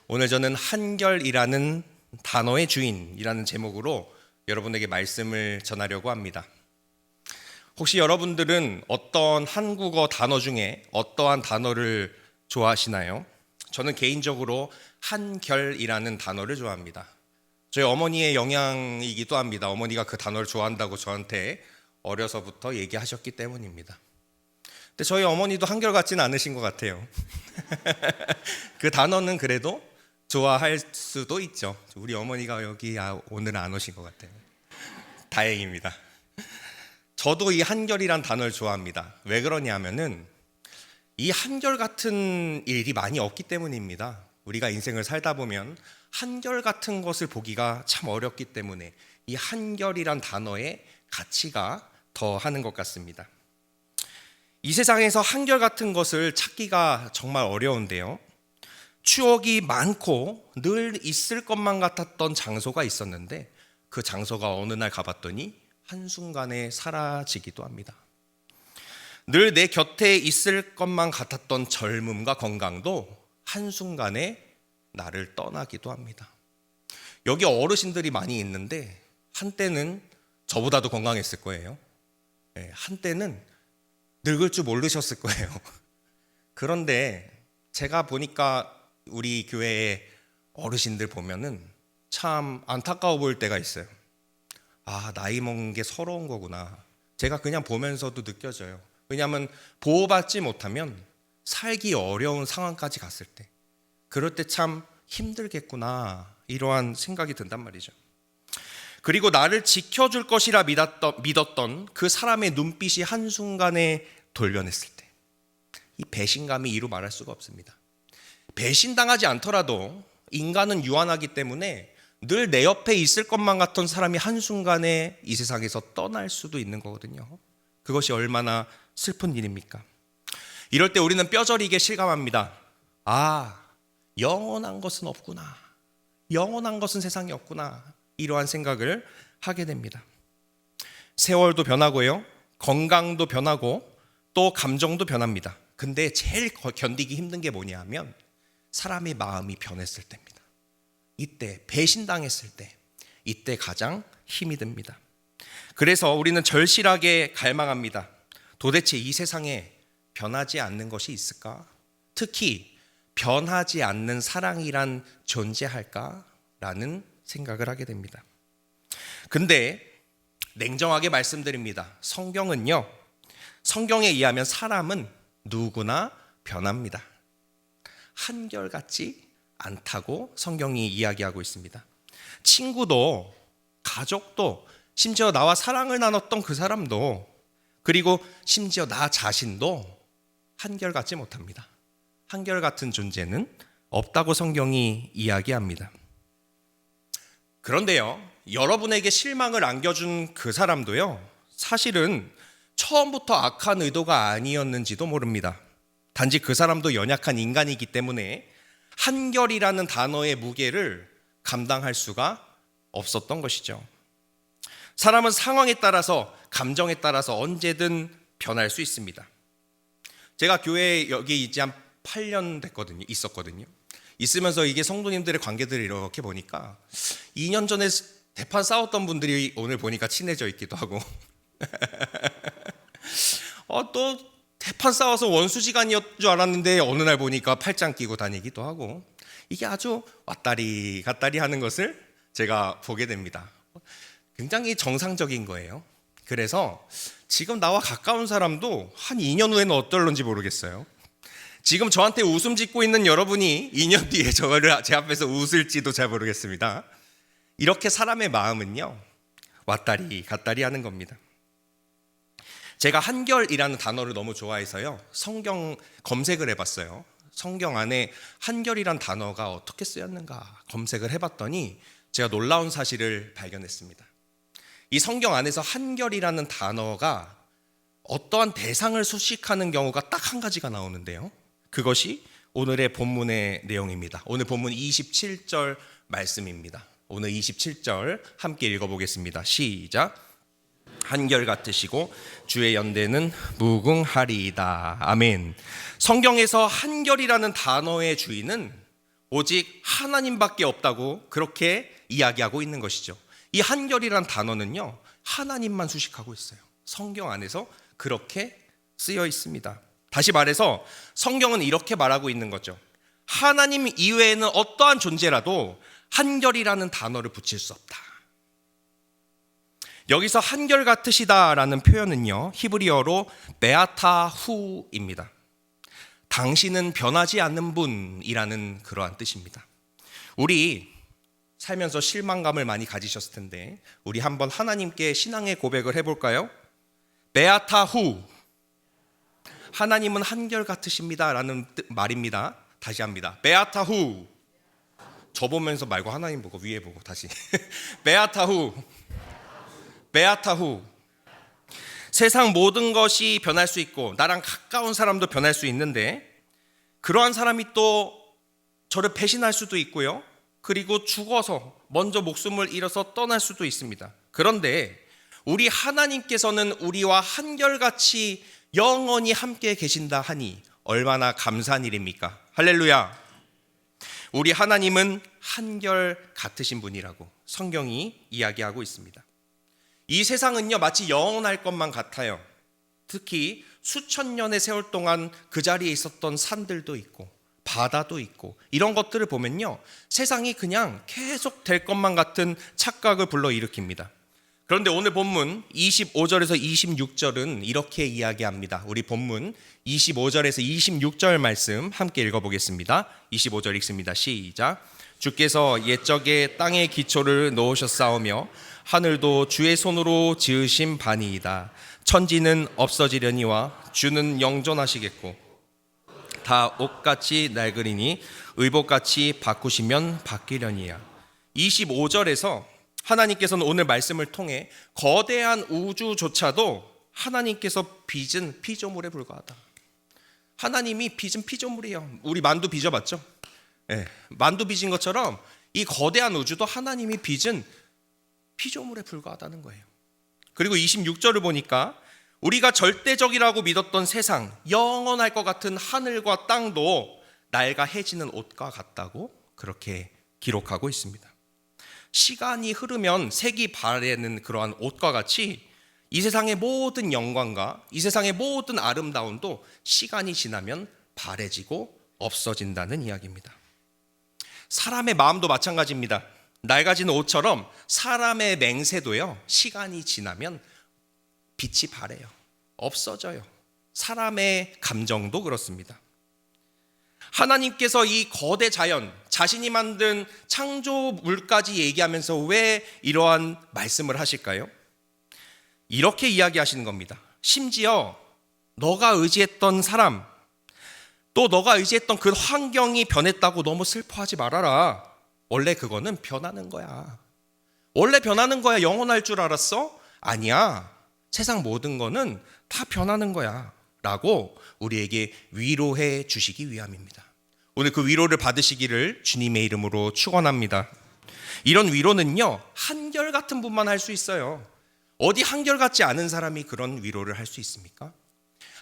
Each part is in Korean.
오늘 저는 한결이라는 단어의 주인이라는 제목으로 여러분에게 말씀을 전하려고 합니다. 혹시 여러분들은 어떤 한국어 단어 중에 어떠한 단어를 좋아하시나요? 저는 개인적으로 한결이라는 단어를 좋아합니다. 저희 어머니의 영향이기도 합니다. 어머니가 그 단어를 좋아한다고 저한테 어려서부터 얘기하셨기 때문입니다. 근데 저희 어머니도 한결같지는 않으신 것 같아요. 그 단어는 그래도 좋아할 수도 있죠. 우리 어머니가 여기 오늘은 안 오신 것 같아요. 다행입니다. 저도 이 한결이란 단어를 좋아합니다. 왜 그러냐면은 이 한결 같은 일이 많이 없기 때문입니다. 우리가 인생을 살다 보면 한결 같은 것을 보기가 참 어렵기 때문에 이 한결이란 단어의 가치가 더 하는 것 같습니다. 이 세상에서 한결 같은 것을 찾기가 정말 어려운데요. 추억이 많고 늘 있을 것만 같았던 장소가 있었는데 그 장소가 어느 날 가봤더니 한순간에 사라지기도 합니다. 늘 내 곁에 있을 것만 같았던 젊음과 건강도 한순간에 나를 떠나기도 합니다. 여기 어르신들이 많이 있는데 한때는 저보다도 건강했을 거예요. 한때는 늙을 줄 모르셨을 거예요. 그런데 제가 보니까 우리 교회의 어르신들 보면은 참 안타까워 보일 때가 있어요. 아, 나이 먹는 게 서러운 거구나. 제가 그냥 보면서도 느껴져요. 왜냐하면 보호받지 못하면 살기 어려운 상황까지 갔을 때, 그럴 때 참 힘들겠구나, 이러한 생각이 든단 말이죠. 그리고 나를 지켜줄 것이라 믿었던 그 사람의 눈빛이 한순간에 돌변했을 때, 이 배신감이 이루 말할 수가 없습니다. 배신당하지 않더라도 인간은 유한하기 때문에 늘 내 옆에 있을 것만 같던 사람이 한순간에 이 세상에서 떠날 수도 있는 거거든요. 그것이 얼마나 슬픈 일입니까? 이럴 때 우리는 뼈저리게 실감합니다. 아, 영원한 것은 없구나. 영원한 것은 세상에 없구나. 이러한 생각을 하게 됩니다. 세월도 변하고요, 건강도 변하고 또 감정도 변합니다. 근데 제일 견디기 힘든 게 뭐냐 하면 사람의 마음이 변했을 때입니다. 이때 배신당했을 때, 이때 가장 힘이 듭니다. 그래서 우리는 절실하게 갈망합니다. 도대체 이 세상에 변하지 않는 것이 있을까? 특히 변하지 않는 사랑이란 존재할까라는 생각을 하게 됩니다. 근데 냉정하게 말씀드립니다. 성경은요, 성경에 의하면 사람은 누구나 변합니다. 한결같지 않다고 성경이 이야기하고 있습니다. 친구도, 가족도, 심지어 나와 사랑을 나눴던 그 사람도, 그리고 심지어 나 자신도 한결같지 못합니다. 한결같은 존재는 없다고 성경이 이야기합니다. 그런데요, 여러분에게 실망을 안겨준 그 사람도요, 사실은 처음부터 악한 의도가 아니었는지도 모릅니다. 단지 그 사람도 연약한 인간이기 때문에 한결이라는 단어의 무게를 감당할 수가 없었던 것이죠. 사람은 상황에 따라서, 감정에 따라서 언제든 변할 수 있습니다. 제가 교회에 여기 이제 한 8년 있었거든요. 있으면서 이게 성도님들의 관계들을 이렇게 보니까 2년 전에 대판 싸웠던 분들이 오늘 보니까 친해져 있기도 하고 또 대판 싸워서 원수지간이었 줄 알았는데 어느 날 보니까 팔짱 끼고 다니기도 하고, 이게 아주 왔다리 갔다리 하는 것을 제가 보게 됩니다. 굉장히 정상적인 거예요. 그래서 지금 나와 가까운 사람도 한 2년 후에는 어떨런지 모르겠어요. 지금 저한테 웃음 짓고 있는 여러분이 2년 뒤에 저를 제 앞에서 웃을지도 잘 모르겠습니다. 이렇게 사람의 마음은요, 왔다리 갔다리 하는 겁니다. 제가 한결이라는 단어를 너무 좋아해서요, 성경 검색을 해봤어요. 성경 안에 한결이란 단어가 어떻게 쓰였는가 검색을 해봤더니 제가 놀라운 사실을 발견했습니다. 이 성경 안에서 한결이라는 단어가 어떠한 대상을 수식하는 경우가 딱 한 가지가 나오는데요, 그것이 오늘의 본문의 내용입니다. 오늘 본문 27절 말씀입니다. 오늘 27절 함께 읽어보겠습니다. 시작. 한결같으시고 주의 연대는 무궁하리이다. 아멘. 성경에서 한결이라는 단어의 주인은 오직 하나님밖에 없다고 그렇게 이야기하고 있는 것이죠. 이 한결이란 단어는요, 하나님만 수식하고 있어요. 성경 안에서 그렇게 쓰여 있습니다. 다시 말해서 성경은 이렇게 말하고 있는 거죠. 하나님 이외에는 어떠한 존재라도 한결이라는 단어를 붙일 수 없다. 여기서 한결 같으시다라는 표현은요, 히브리어로 베아타후입니다. 당신은 변하지 않는 분이라는 그러한 뜻입니다. 우리 살면서 실망감을 많이 가지셨을 텐데 우리 한번 하나님께 신앙의 고백을 해볼까요? 베아타후, 하나님은 한결 같으십니다라는 말입니다. 다시 합니다. 베아타후. 저 보면서 말고 하나님 보고 위에 보고 다시 베아타후. 베아타후. 세상 모든 것이 변할 수 있고 나랑 가까운 사람도 변할 수 있는데 그러한 사람이 또 저를 배신할 수도 있고요. 그리고 죽어서 먼저 목숨을 잃어서 떠날 수도 있습니다. 그런데 우리 하나님께서는 우리와 한결같이 영원히 함께 계신다 하니 얼마나 감사한 일입니까? 할렐루야. 우리 하나님은 한결 같으신 분이라고 성경이 이야기하고 있습니다. 이 세상은요, 마치 영원할 것만 같아요. 특히 수천 년의 세월 동안 그 자리에 있었던 산들도 있고 바다도 있고 이런 것들을 보면요, 세상이 그냥 계속 될 것만 같은 착각을 불러일으킵니다. 그런데 오늘 본문 25절에서 26절은 이렇게 이야기합니다. 우리 본문 25절에서 26절 말씀 함께 읽어보겠습니다. 25절 읽습니다. 시작. 주께서 옛적에 땅의 기초를 놓으셨사오며 하늘도 주의 손으로 지으신 바니이다. 천지는 없어지려니와 주는 영존하시겠고 다 옷같이 낡으리니 의복같이 바꾸시면 바뀌려니야. 25절에서 하나님께서는 오늘 말씀을 통해 거대한 우주조차도 하나님께서 빚은 피조물에 불과하다. 하나님이 빚은 피조물이에요. 우리 만두 빚어봤죠? 네, 만두 빚은 것처럼 이 거대한 우주도 하나님이 빚은 피조물에 불과하다는 거예요. 그리고 26절을 보니까 우리가 절대적이라고 믿었던 세상, 영원할 것 같은 하늘과 땅도 낡아 해지는 옷과 같다고 그렇게 기록하고 있습니다. 시간이 흐르면 색이 바래는 그러한 옷과 같이 이 세상의 모든 영광과 이 세상의 모든 아름다움도 시간이 지나면 바래지고 없어진다는 이야기입니다. 사람의 마음도 마찬가지입니다. 낡아지는 옷처럼 사람의 맹세도요, 시간이 지나면 빛이 바래요. 없어져요. 사람의 감정도 그렇습니다. 하나님께서 이 거대 자연, 자신이 만든 창조물까지 얘기하면서 왜 이러한 말씀을 하실까요? 이렇게 이야기하시는 겁니다. 심지어 너가 의지했던 사람, 또 너가 의지했던 그 환경이 변했다고 너무 슬퍼하지 말아라. 원래 그거는 변하는 거야. 원래 변하는 거야. 영원할 줄 알았어? 아니야. 세상 모든 거는 다 변하는 거야 라고 우리에게 위로해 주시기 위함입니다. 오늘 그 위로를 받으시기를 주님의 이름으로 축원합니다. 이런 위로는요, 한결같은 분만 할 수 있어요. 어디 한결같지 않은 사람이 그런 위로를 할 수 있습니까?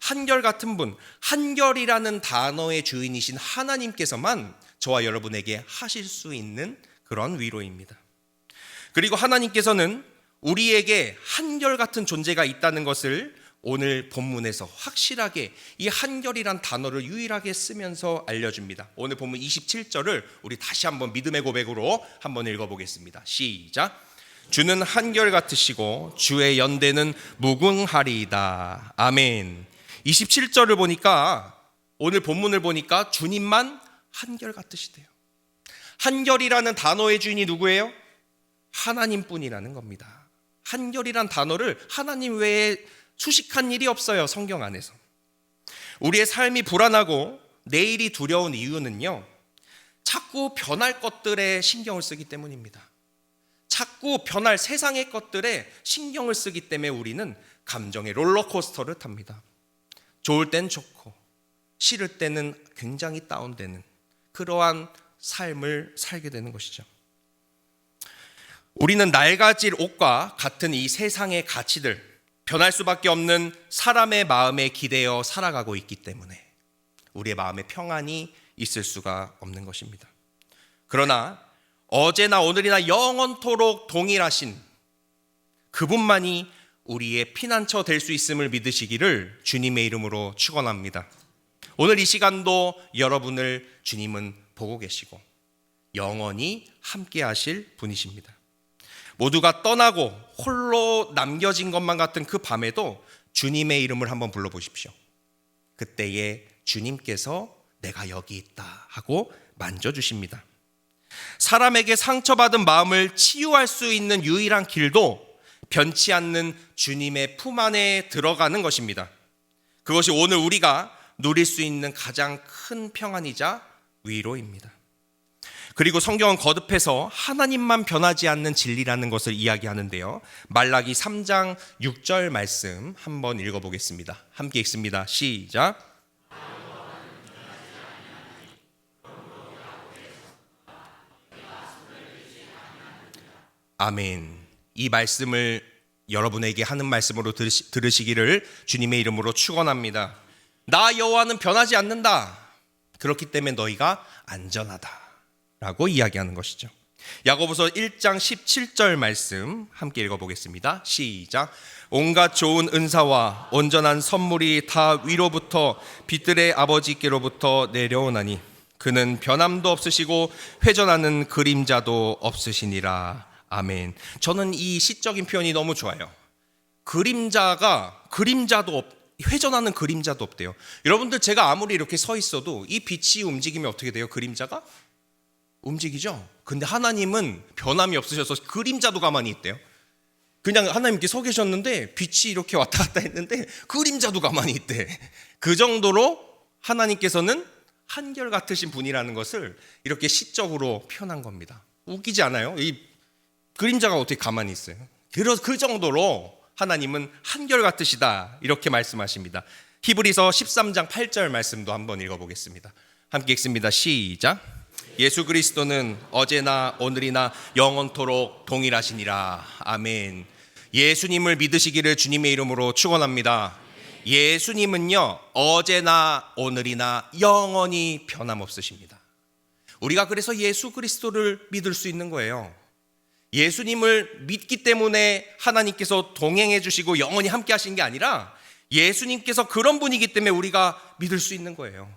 한결같은 분, 한결이라는 단어의 주인이신 하나님께서만 저와 여러분에게 하실 수 있는 그런 위로입니다. 그리고 하나님께서는 우리에게 한결같은 존재가 있다는 것을 오늘 본문에서 확실하게 이 한결이란 단어를 유일하게 쓰면서 알려줍니다. 오늘 본문 27절을 우리 다시 한번 믿음의 고백으로 한번 읽어보겠습니다. 시작. 주는 한결 같으시고 주의 연대는 무궁하리이다. 아멘. 27절을 보니까, 오늘 본문을 보니까 주님만 한결 같으시대요. 한결이라는 단어의 주인이 누구예요? 하나님뿐이라는 겁니다. 한결이란 단어를 하나님 외에 수식한 일이 없어요. 성경 안에서. 우리의 삶이 불안하고 내일이 두려운 이유는요, 자꾸 변할 것들에 신경을 쓰기 때문입니다. 자꾸 변할 세상의 것들에 신경을 쓰기 때문에 우리는 감정의 롤러코스터를 탑니다. 좋을 땐 좋고 싫을 때는 굉장히 다운되는 그러한 삶을 살게 되는 것이죠. 우리는 낡아질 옷과 같은 이 세상의 가치들, 변할 수밖에 없는 사람의 마음에 기대어 살아가고 있기 때문에 우리의 마음에 평안이 있을 수가 없는 것입니다. 그러나 어제나 오늘이나 영원토록 동일하신 그분만이 우리의 피난처 될 수 있음을 믿으시기를 주님의 이름으로 축원합니다. 오늘 이 시간도 여러분을 주님은 보고 계시고 영원히 함께 하실 분이십니다. 모두가 떠나고 홀로 남겨진 것만 같은 그 밤에도 주님의 이름을 한번 불러보십시오. 그때에 주님께서 내가 여기 있다 하고 만져주십니다. 사람에게 상처받은 마음을 치유할 수 있는 유일한 길도 변치 않는 주님의 품 안에 들어가는 것입니다. 그것이 오늘 우리가 누릴 수 있는 가장 큰 평안이자 위로입니다. 그리고 성경은 거듭해서 하나님만 변하지 않는 진리라는 것을 이야기하는데요. 말라기 3장 6절 말씀 한번 읽어보겠습니다. 함께 읽습니다. 시작. 아멘. 이 말씀을 여러분에게 하는 말씀으로 들으시기를 주님의 이름으로 축원합니다. 나 여호와는 변하지 않는다. 그렇기 때문에 너희가 안전하다 라고 이야기하는 것이죠. 야고보서 1장 17절 말씀 함께 읽어보겠습니다. 시작. 온갖 좋은 은사와 온전한 선물이 다 위로부터 빛들의 아버지께로부터 내려오나니 그는 변함도 없으시고 회전하는 그림자도 없으시니라. 아멘. 저는 이 시적인 표현이 너무 좋아요. 회전하는 그림자도 없대요. 여러분들, 제가 아무리 이렇게 서 있어도 이 빛이 움직이면 어떻게 돼요? 그림자가 움직이죠. 근데 하나님은 변함이 없으셔서 그림자도 가만히 있대요. 그냥 하나님께 서 계셨는데 빛이 이렇게 왔다 갔다 했는데 그림자도 가만히 있대. 그 정도로 하나님께서는 한결같으신 분이라는 것을 이렇게 시적으로 표현한 겁니다. 웃기지 않아요? 이 그림자가 어떻게 가만히 있어요? 그 정도로 하나님은 한결같으시다 이렇게 말씀하십니다. 히브리서 13장 8절 말씀도 한번 읽어보겠습니다. 함께 읽습니다. 시작. 예수 그리스도는 어제나 오늘이나 영원토록 동일하시니라. 아멘. 예수님을 믿으시기를 주님의 이름으로 축원합니다. 예수님은요, 어제나 오늘이나 영원히 변함없으십니다. 우리가 그래서 예수 그리스도를 믿을 수 있는 거예요. 예수님을 믿기 때문에 하나님께서 동행해 주시고 영원히 함께 하신 게 아니라 예수님께서 그런 분이기 때문에 우리가 믿을 수 있는 거예요.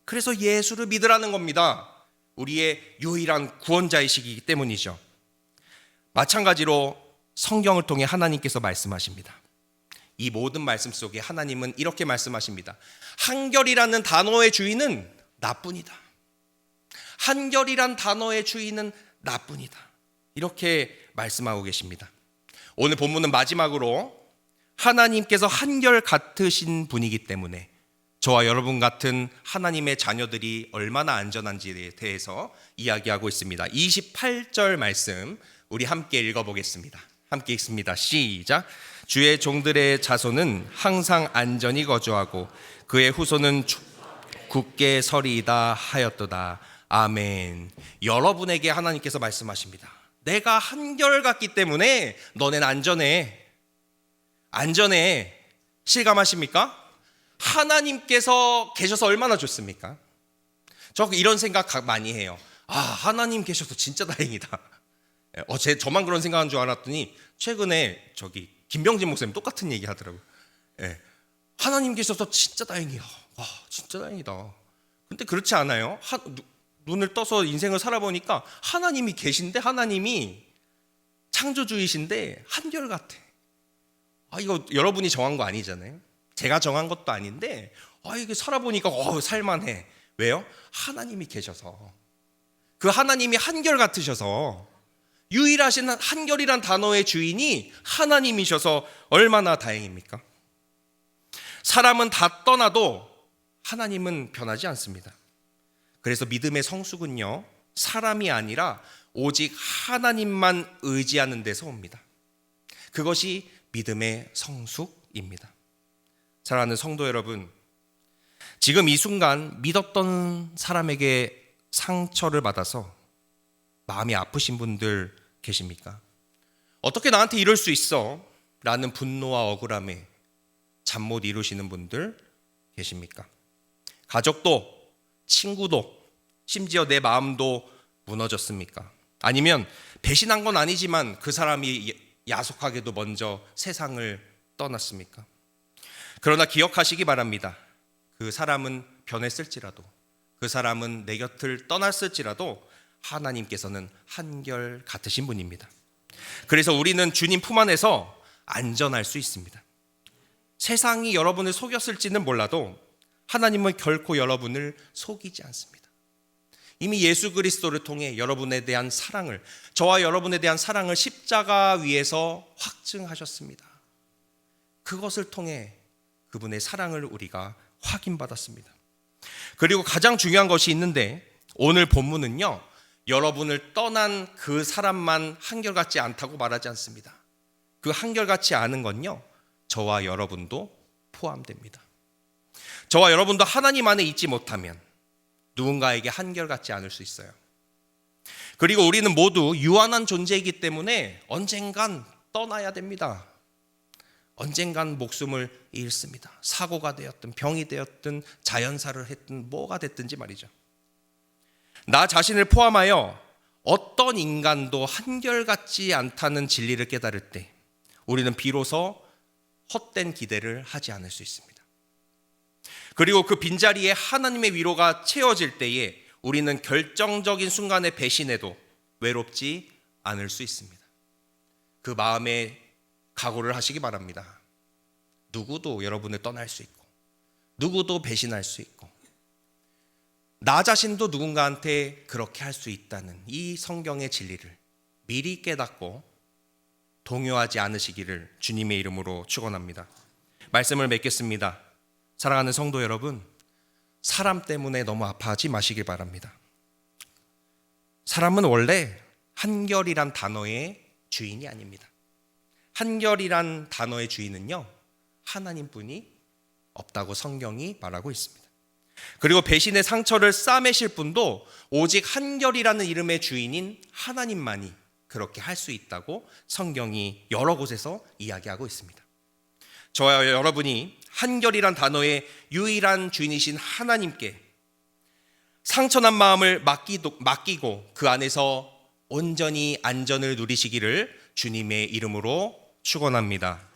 그래서 예수를 믿으라는 겁니다. 우리의 유일한 구원자이시기 때문이죠. 마찬가지로 성경을 통해 하나님께서 말씀하십니다. 이 모든 말씀 속에 하나님은 이렇게 말씀하십니다. 한결이라는 단어의 주인은 나뿐이다. 한결이란 단어의 주인은 나뿐이다. 이렇게 말씀하고 계십니다. 오늘 본문은 마지막으로 하나님께서 한결 같으신 분이기 때문에 저와 여러분 같은 하나님의 자녀들이 얼마나 안전한지에 대해서 이야기하고 있습니다. 28절 말씀 우리 함께 읽어보겠습니다. 함께 읽습니다. 시작. 주의 종들의 자손은 항상 안전히 거주하고 그의 후손은 굳게 서리이다 하였도다. 아멘. 여러분에게 하나님께서 말씀하십니다. 내가 한결같기 때문에 너넨 안전해. 안전해. 실감하십니까? 하나님께서 계셔서 얼마나 좋습니까? 저 이런 생각 많이 해요. 하나님 계셔서 진짜 다행이다. 저만 그런 생각한 줄 알았더니 최근에 김병진 목사님 똑같은 얘기 하더라고요. 하나님 계셔서 진짜 다행이야. 와, 진짜 다행이다. 근데 그렇지 않아요? 눈을 떠서 인생을 살아보니까 하나님이 계신데, 하나님이 창조주이신데 한결같아. 이거 여러분이 정한 거 아니잖아요. 제가 정한 것도 아닌데 이게 살아보니까 살만해. 왜요? 하나님이 계셔서. 그 하나님이 한결같으셔서, 유일하신 한결이란 단어의 주인이 하나님이셔서 얼마나 다행입니까? 사람은 다 떠나도 하나님은 변하지 않습니다. 그래서 믿음의 성숙은요, 사람이 아니라 오직 하나님만 의지하는 데서 옵니다. 그것이 믿음의 성숙입니다. 사랑하는 성도 여러분, 지금 이 순간 믿었던 사람에게 상처를 받아서 마음이 아프신 분들 계십니까? 어떻게 나한테 이럴 수 있어? 라는 분노와 억울함에 잠 못 이루시는 분들 계십니까? 가족도, 친구도, 심지어 내 마음도 무너졌습니까? 아니면 배신한 건 아니지만 그 사람이 야속하게도 먼저 세상을 떠났습니까? 그러나 기억하시기 바랍니다. 그 사람은 변했을지라도, 그 사람은 내 곁을 떠났을지라도 하나님께서는 한결 같으신 분입니다. 그래서 우리는 주님 품 안에서 안전할 수 있습니다. 세상이 여러분을 속였을지는 몰라도 하나님은 결코 여러분을 속이지 않습니다. 이미 예수 그리스도를 통해 여러분에 대한 사랑을, 저와 여러분에 대한 사랑을 십자가 위에서 확증하셨습니다. 그것을 통해 그분의 사랑을 우리가 확인받았습니다. 그리고 가장 중요한 것이 있는데, 오늘 본문은요, 여러분을 떠난 그 사람만 한결같지 않다고 말하지 않습니다. 그 한결같지 않은 건요, 저와 여러분도 포함됩니다. 저와 여러분도 하나님 안에 있지 못하면 누군가에게 한결같지 않을 수 있어요. 그리고 우리는 모두 유한한 존재이기 때문에 언젠간 떠나야 됩니다. 언젠간 목숨을 잃습니다. 사고가 되었든 병이 되었든 자연사를 했든 뭐가 됐든지 말이죠. 나 자신을 포함하여 어떤 인간도 한결같지 않다는 진리를 깨달을 때 우리는 비로소 헛된 기대를 하지 않을 수 있습니다. 그리고 그 빈자리에 하나님의 위로가 채워질 때에 우리는 결정적인 순간에 배신해도 외롭지 않을 수 있습니다. 그 마음에 각오를 하시기 바랍니다. 누구도 여러분을 떠날 수 있고, 누구도 배신할 수 있고, 나 자신도 누군가한테 그렇게 할 수 있다는 이 성경의 진리를 미리 깨닫고 동요하지 않으시기를 주님의 이름으로 축원합니다. 말씀을 맺겠습니다. 사랑하는 성도 여러분, 사람 때문에 너무 아파하지 마시길 바랍니다. 사람은 원래 한결이란 단어의 주인이 아닙니다. 한결이란 단어의 주인은요, 하나님뿐이 없다고 성경이 말하고 있습니다. 그리고 배신의 상처를 싸매실 분도 오직 한결이라는 이름의 주인인 하나님만이 그렇게 할 수 있다고 성경이 여러 곳에서 이야기하고 있습니다. 저와 여러분이 한결이란 단어의 유일한 주인이신 하나님께 상처난 마음을 맡기고 그 안에서 온전히 안전을 누리시기를 주님의 이름으로 축원합니다.